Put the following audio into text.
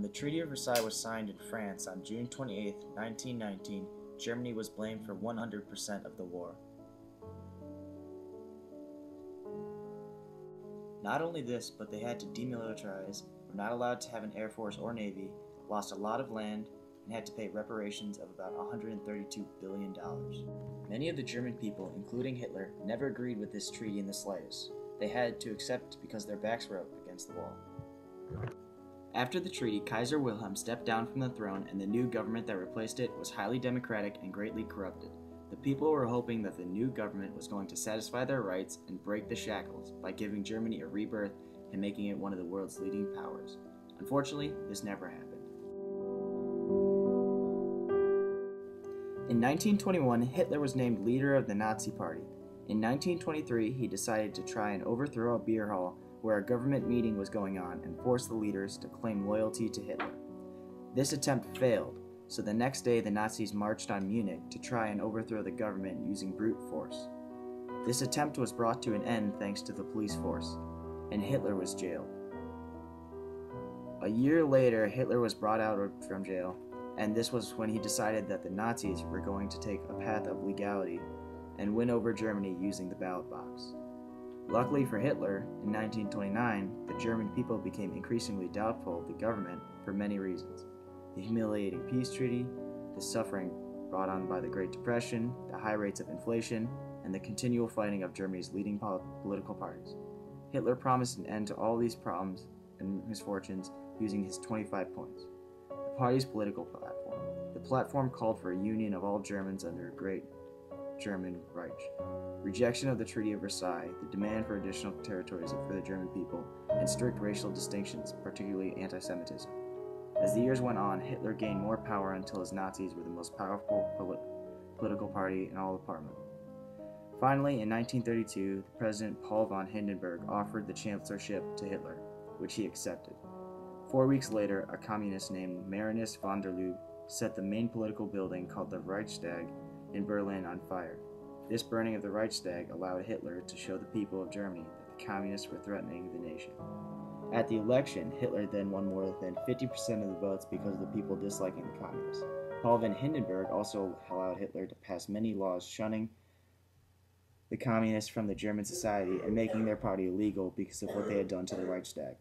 the Treaty of Versailles was signed in France on June 28, 1919, Germany was blamed for 100% of the war. Not only this, but they had to demilitarize, were not allowed to have an air force or navy, lost a lot of land, and had to pay reparations of about $132 billion. Many of the German people, including Hitler, never agreed with this treaty in the slightest. They had to accept because their backs were up against the wall. After the treaty, Kaiser Wilhelm stepped down from the throne, and the new government that replaced it was highly democratic and greatly corrupted. The people were hoping that the new government was going to satisfy their rights and break the shackles by giving Germany a rebirth and making it one of the world's leading powers. Unfortunately, this never happened. In 1921, Hitler was named leader of the Nazi Party. In 1923, he decided to try and overthrow a beer hall where a government meeting was going on and force the leaders to claim loyalty to Hitler. This attempt failed, so the next day the Nazis marched on Munich to try and overthrow the government using brute force. This attempt was brought to an end thanks to the police force, and Hitler was jailed. A year later, Hitler was brought out from jail, and this was when he decided that the Nazis were going to take a path of legality and win over Germany using the ballot box. Luckily for Hitler, in 1929, the German people became increasingly doubtful of the government for many reasons. The humiliating peace treaty, the suffering brought on by the Great Depression, the high rates of inflation, and the continual fighting of Germany's leading political parties. Hitler promised an end to all these problems and misfortunes using his 25 points. The party's political platform. The platform called for a union of all Germans under a great German Reich, rejection of the Treaty of Versailles, the demand for additional territories for the German people, and strict racial distinctions, particularly anti-Semitism. As the years went on, Hitler gained more power until his Nazis were the most powerful political party in all of Parliament. Finally, in 1932, President Paul von Hindenburg offered the chancellorship to Hitler, which he accepted. 4 weeks later, a communist named Marinus von der Lubbe set the main political building called the Reichstag in Berlin on fire. This burning of the Reichstag allowed Hitler to show the people of Germany that the communists were threatening the nation. At the election, Hitler then won more than 50% of the votes because of the people disliking the communists. Paul von Hindenburg also allowed Hitler to pass many laws shunning the communists from the German society and making their party illegal because of what they had done to the Reichstag.